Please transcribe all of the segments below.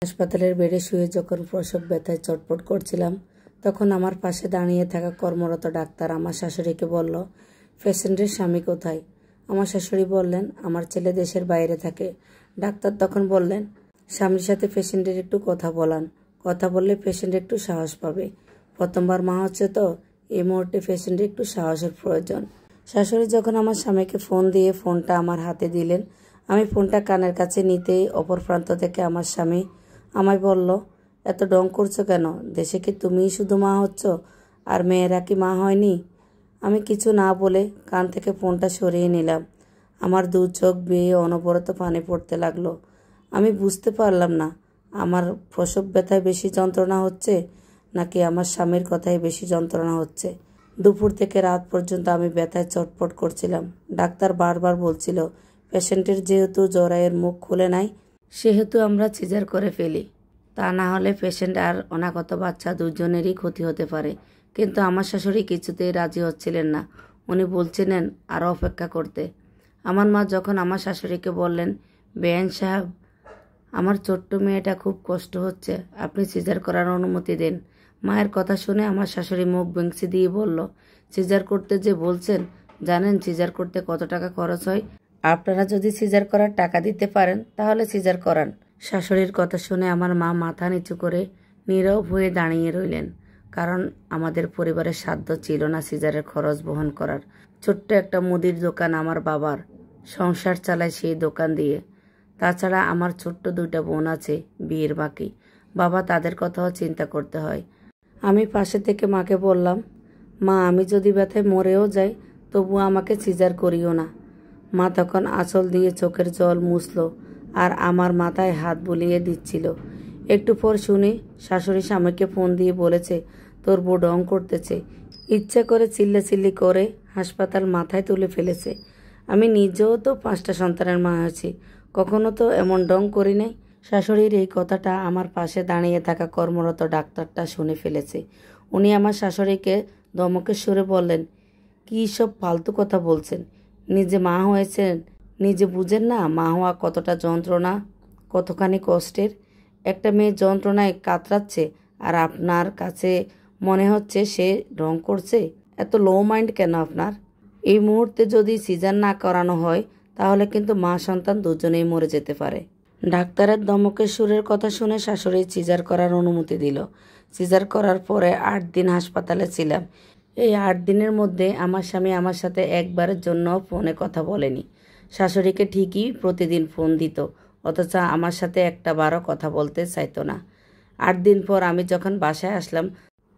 হাসপাতালের বেডে শুয়ে যখন প্রসব ব্যথায় চটপট করছিলাম, তখন আমার পাশে দাঁড়িয়ে থাকা কর্মরত ডাক্তার আমার শাশুড়িকে বলল, পেশেন্টের স্বামী কোথায়? আমার শাশুড়ি বললেন, আমার ছেলে দেশের বাইরে থাকে। ডাক্তার তখন বললেন, স্বামীর সাথে পেশেন্টের একটু কথা বলান, কথা বললে পেশেন্ট একটু সাহস পাবে। প্রথমবার মা হচ্ছে তো, এই মুহূর্তে পেশেন্টের একটু সাহসের প্রয়োজন। শাশুড়ি যখন আমার স্বামীকে ফোন দিয়ে ফোনটা আমার হাতে দিলেন, আমি ফোনটা কানের কাছে নিতেই অপর প্রান্ত থেকে আমার স্বামী আমায় বলল, এত ডং করছো কেন? দেশে কি তুমিই শুধু মা হচ্ছ, আর মেয়েরা কি মা হয়নি? আমি কিছু না বলে কান থেকে ফোনটা সরিয়ে নিলাম। আমার দু চোখ বেয়ে অনবরত পানি পড়তে লাগলো। আমি বুঝতে পারলাম না, আমার প্রসব ব্যথায় বেশি যন্ত্রণা হচ্ছে নাকি আমার স্বামীর কথায় বেশি যন্ত্রণা হচ্ছে। দুপুর থেকে রাত পর্যন্ত আমি ব্যথায় চটপট করছিলাম। ডাক্তার বারবার বলছিল, পেশেন্টের যেহেতু জরায়ের মুখ খুলে নাই, সেহেতু আমরা সিজার করে ফেলি, তা না হলে পেশেন্ট আর অনাগত বাচ্চা দুজনেরই ক্ষতি হতে পারে। কিন্তু আমার শাশুড়ি কিছুতেই রাজি হচ্ছিলেন না। উনি বলছিলেন আরও অপেক্ষা করতে। আমার মা যখন আমার শাশুড়িকে বললেন, বেআইন সাহেব, আমার ছোট্ট মেয়েটা খুব কষ্ট হচ্ছে, আপনি সিজার করার অনুমতি দেন। মায়ের কথা শুনে আমার শাশুড়ি মুখ বেঁংসি দিয়ে বলল, সিজার করতে যে বলছেন, জানেন সিজার করতে কত টাকা খরচ হয়? আপনারা যদি সিজার করার টাকা দিতে পারেন তাহলে সিজার করান। শাশুড়ির কথা শুনে আমার মা মাথা নিচু করে নীরব হয়ে দাঁড়িয়ে রইলেন, কারণ আমাদের পরিবারের সাধ্য ছিল না সিজারের খরচ বহন করার। ছোট্ট একটা মুদির দোকান আমার বাবার, সংসার চালায় সেই দোকান দিয়ে। তাছাড়া আমার ছোট্ট দুইটা বোন আছে, বিয়ের বাকি। বাবা তাদের কথাও চিন্তা করতে হয়। আমি পাশে থেকে মাকে বললাম, মা, আমি যদি ব্যথায় মরেও যাই তবু আমাকে সিজার করিও না। মা তখন আঁচল দিয়ে চোখের জল মুছল আর আমার মাথায় হাত বুলিয়ে দিচ্ছিল। একটু পর শুনি শাশুড়ি স্বামীকে ফোন দিয়ে বলেছে, তোর বউ ডং করতেছে, ইচ্ছা করে চিল্লাচিল্লি করে হাসপাতাল মাথায় তুলে ফেলেছে। আমি নিজেও তো 5টা সন্তানের মা হয়েছি, কখনো তো এমন ডং করি নাই। শাশুড়ির এই কথাটা আমার পাশে দাঁড়িয়ে থাকা কর্মরত ডাক্তারটা শুনে ফেলেছে। উনি আমার শাশুড়িকে ধমকের সুরে বললেন, কী সব ফালতু কথা বলছেন? নিজে মা হয়েছেন, নিজে বুঝেন না মা হওয়া কতটা যন্ত্রণা, কতখানি কষ্টের? একটা মেয়ে যন্ত্রণায় কাতরাচ্ছে আর আপনার কাছে মনে হচ্ছে সে ঢং করছে? এত লো মাইন্ড কেন আপনার? এই মুহূর্তে যদি সিজার না করানো হয় তাহলে কিন্তু মা সন্তান দুজনেই মরে যেতে পারে। ডাক্তারের ধমকের সুরের কথা শুনে শাশুড়ি সিজার করার অনুমতি দিল। সিজার করার পরে 8 দিন হাসপাতালে ছিলাম। এই 8 দিনের মধ্যে আমার স্বামী আমার সাথে একবারের জন্য ফোনে কথা বলেনি। শাশুড়িকে ঠিকই প্রতিদিন ফোন দিত, অথচ আমার সাথে একটা বারও কথা বলতে চাইতো না। 8 দিন পর আমি যখন বাসায় আসলাম,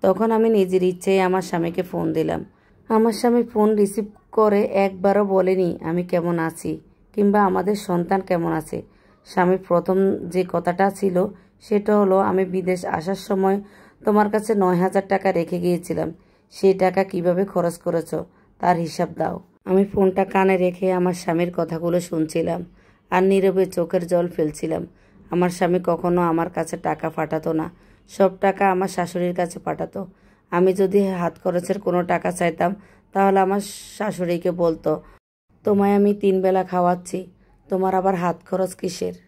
তখন আমি নিজের ইচ্ছেই আমার স্বামীকে ফোন দিলাম। আমার স্বামী ফোন রিসিভ করে একবারও বলেনি আমি কেমন আছি কিংবা আমাদের সন্তান কেমন আছে। স্বামীর প্রথম যে কথাটা ছিল সেটা হলো, আমি বিদেশ আসার সময় তোমার কাছে 9,000 টাকা রেখে গিয়েছিলাম, সেই টাকা কিভাবে খরচ করেছ তার হিসাব দাও। আমি ফোনটা কানে রেখে আমার স্বামীর কথাগুলো শুনছিলাম আর নীরবে চোখের জল ফেলছিলাম। আমার স্বামী কখনো আমার কাছে টাকা পাঠাতো না, সব টাকা আমার শাশুড়ির কাছে পাঠাতো। আমি যদি হাত খরচের কোনো টাকা চাইতাম তাহলে আমার শাশুড়িকে বলতো, তোমায় আমি 3 বেলা খাওয়াচ্ছি, তোমার আবার হাত খরচ কিসের?